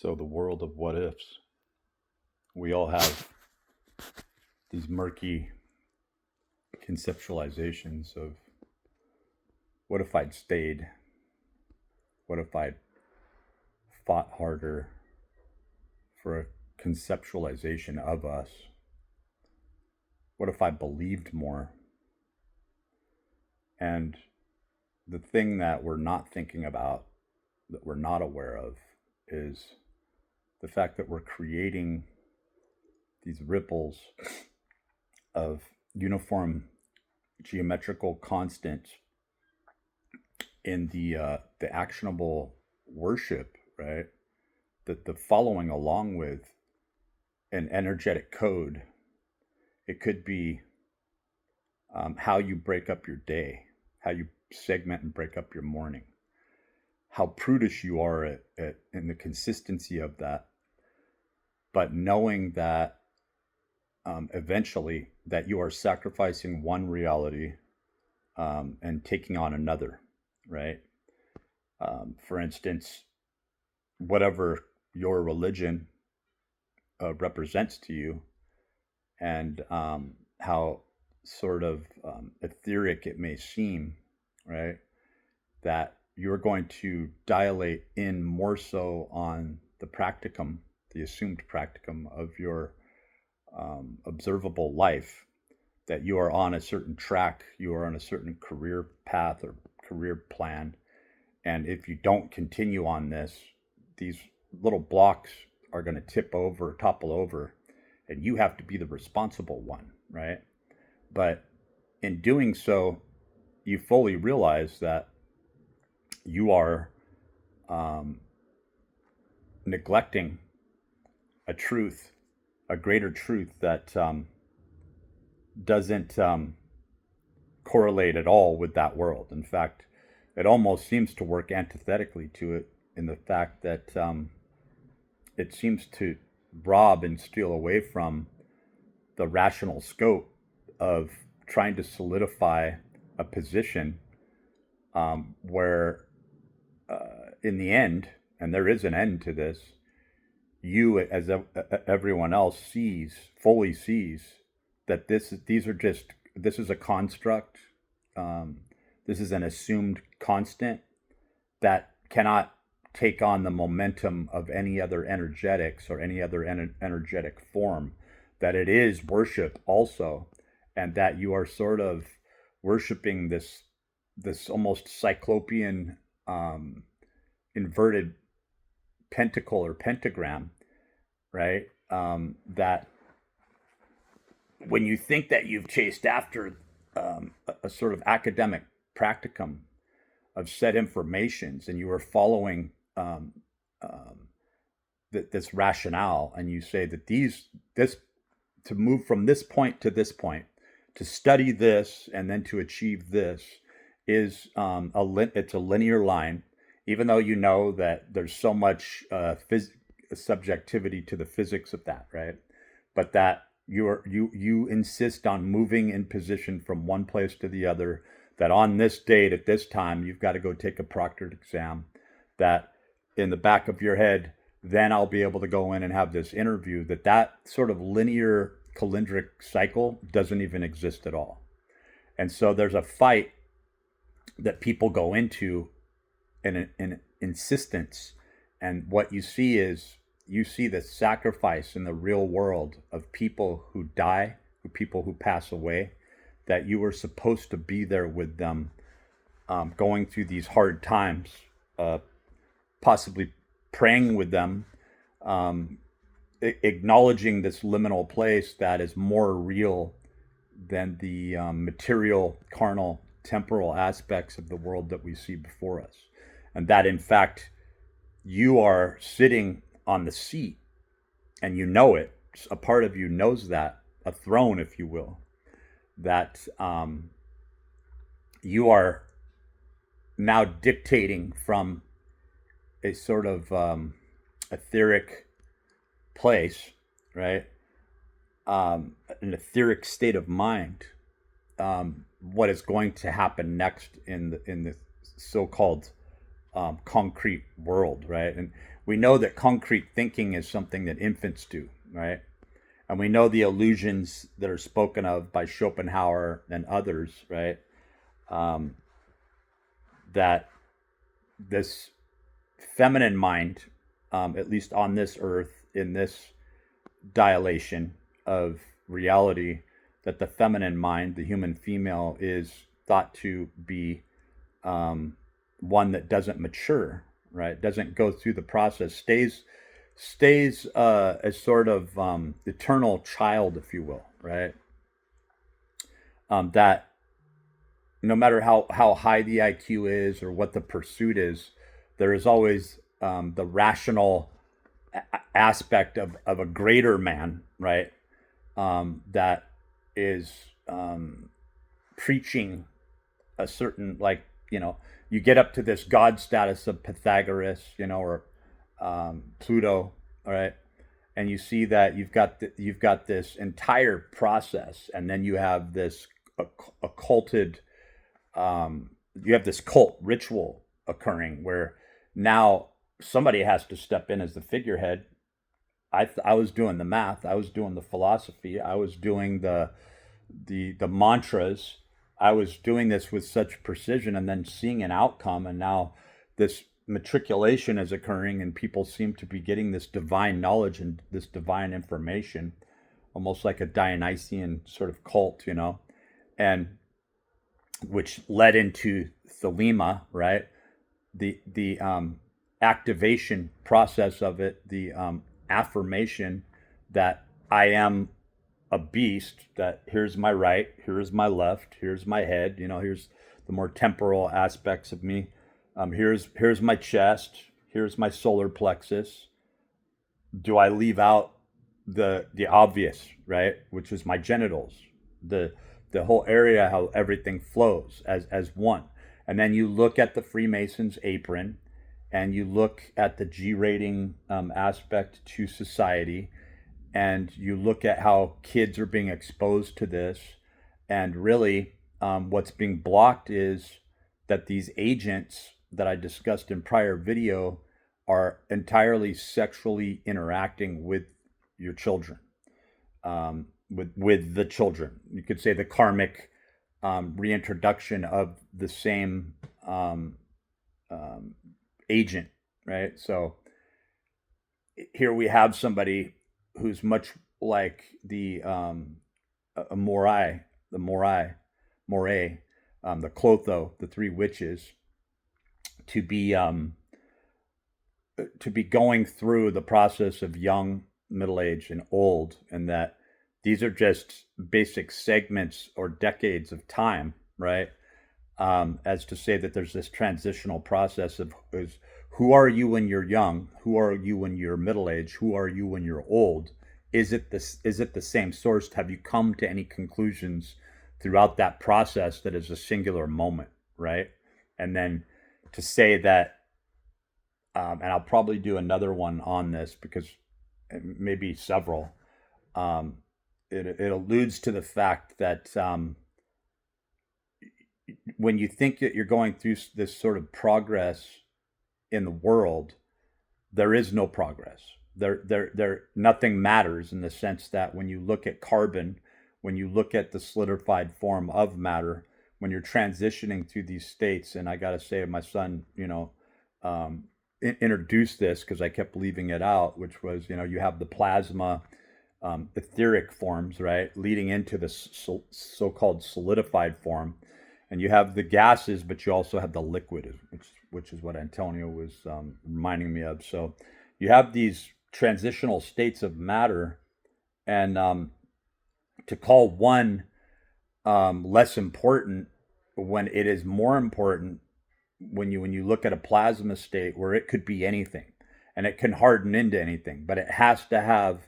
So the world of what ifs. We all have these murky conceptualizations of what if I'd stayed? What if I'd fought harder for a conceptualization of us? What if I believed more? And the thing that we're not thinking about, that we're not aware of, is the fact that we're creating these ripples of uniform geometrical constants in the actionable worship, right? The following along with an energetic code. It could be how you break up your day, how you segment and break up your morning, how prudish you are in the consistency of that, but knowing that eventually that you are sacrificing one reality and taking on another, right? For instance, whatever your religion represents to you, and how sort of etheric it may seem, right? That you're going to dilate in more so on the practicum, the assumed practicum of your observable life, that you are on a certain track, you are on a certain career path or career plan. And if you don't continue on this, these little blocks are going to topple over, and you have to be the responsible one, right? But in doing so, you fully realize that you are neglecting a truth, a greater truth that doesn't correlate at all with that world. In fact, it almost seems to work antithetically to it, in the fact that it seems to rob and steal away from the rational scope of trying to solidify a position where, in the end, and there is an end to this, you, as everyone else, fully sees that this is a construct. This is an assumed constant that cannot take on the momentum of any other energetics or any other energetic form. That it is worship also, and that you are sort of worshiping this almost cyclopean inverted pentacle or pentagram, right? That when you think that you've chased after a sort of academic practicum of set informations, and you are following this rationale, and you say that this to move from this point to this point, to study this and then to achieve this, is it's a linear line, even though you know that there's so much subjectivity to the physics of that, right? But that you insist on moving in position from one place to the other, that on this date at this time you've got to go take a proctored exam, that in the back of your head, then I'll be able to go in and have this interview, that sort of linear calendric cycle doesn't even exist at all. And so there's a fight that people go into in an insistence, and what you see is the sacrifice in the real world of people who die, people who pass away, that you were supposed to be there with them, going through these hard times, possibly praying with them, acknowledging this liminal place that is more real than the material, carnal, temporal aspects of the world that we see before us. And that, in fact, you are sitting on the seat, and you know it. A part of you knows that, a throne, if you will, that you are now dictating from a sort of etheric place, right? An etheric state of mind. What is going to happen next in the so-called concrete world, right? And we know that concrete thinking is something that infants do, right? And we know the illusions that are spoken of by Schopenhauer and others, right? Um, that this feminine mind, at least on this earth, in this dilation of reality, that the feminine mind, the human female, is thought to be one that doesn't mature, right? Doesn't go through the process, stays as sort of eternal child, if you will, right? That no matter how high the IQ is or what the pursuit is, there is always the rational aspect of a greater man, right? That is preaching a certain, like, you get up to this god status of Pythagoras, or Pluto, all right, and you see that you've got this entire process, and then you have this occulted, you have this cult ritual occurring where now somebody has to step in as the figurehead. I was doing the math, I was doing the philosophy, I was doing the mantras. I was doing this with such precision and then seeing an outcome, and now this matriculation is occurring, and people seem to be getting this divine knowledge and this divine information, almost like a Dionysian sort of cult, and which led into Thelema, right? The activation process of it, the affirmation that I am a beast, that here's my right, here's my left, here's my head, here's the more temporal aspects of me. Here's my chest, here's my solar plexus. Do I leave out the obvious, right? Which is my genitals, the whole area, how everything flows as one. And then you look at the Freemason's apron, and you look at the G rating aspect to society, and you look at how kids are being exposed to this, and really what's being blocked is that these agents that I discussed in prior video are entirely sexually interacting with your children, with the children. You could say the karmic reintroduction of the same agent, right? So here we have somebody who's much like the Morai, the Clotho, the three witches, to be going through the process of young, middle age, and old, and that these are just basic segments or decades of time, right? As to say that there's this transitional process of who are you when you're young? Who are you when you're middle age? Who are you when you're old? Is it the same source? Have you come to any conclusions throughout that process that is a singular moment, right? And then to say that, and I'll probably do another one on this because maybe several. It alludes to the fact that when you think that you're going through this sort of progress in the world, there is no progress. Nothing matters, in the sense that when you look at carbon, when you look at the solidified form of matter, when you're transitioning through these states, and I got to say, my son, introduced this because I kept leaving it out, which was, you have the plasma, etheric forms, right, leading into the so-called solidified form, and you have the gases, but you also have the liquid, which is what Antonio was reminding me of. So you have these transitional states of matter, and to call one less important when it is more important, when you look at a plasma state where it could be anything and it can harden into anything, but it has to have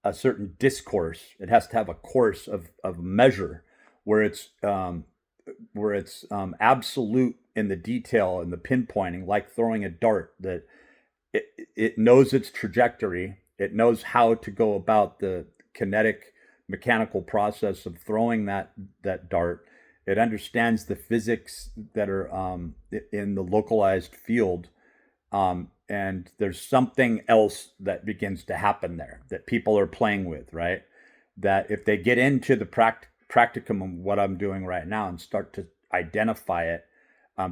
a certain discourse. It has to have a course of measure where it's absolute in the detail and the pinpointing, like throwing a dart, that it knows its trajectory. It knows how to go about the kinetic mechanical process of throwing that dart. It understands the physics that are in the localized field, and there's something else that begins to happen there that people are playing with, right? That if they get into the practicum of what I'm doing right now and start to identify it,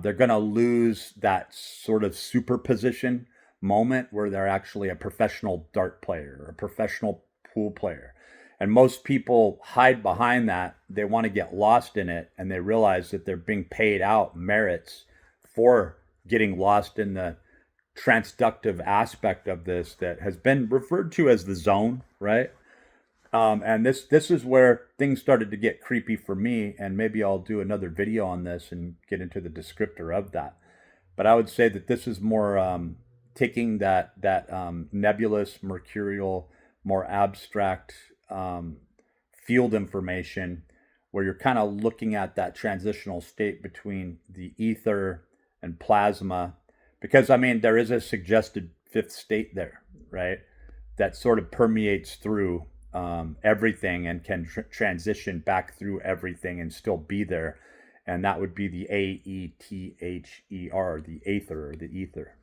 they're going to lose that sort of superposition moment where they're actually a professional dart player or a professional pool player. And most people hide behind that. They want to get lost in it, and they realize that they're being paid out merits for getting lost in the transductive aspect of this that has been referred to as the zone, right? And this is where things started to get creepy for me, and maybe I'll do another video on this and get into the descriptor of that. But I would say that this is more taking that nebulous, mercurial, more abstract field information, where you're kind of looking at that transitional state between the ether and plasma, because I mean there is a suggested fifth state there, right? That sort of permeates through everything and can transition back through everything and still be there. And that would be the Aether, the Aether, the ether.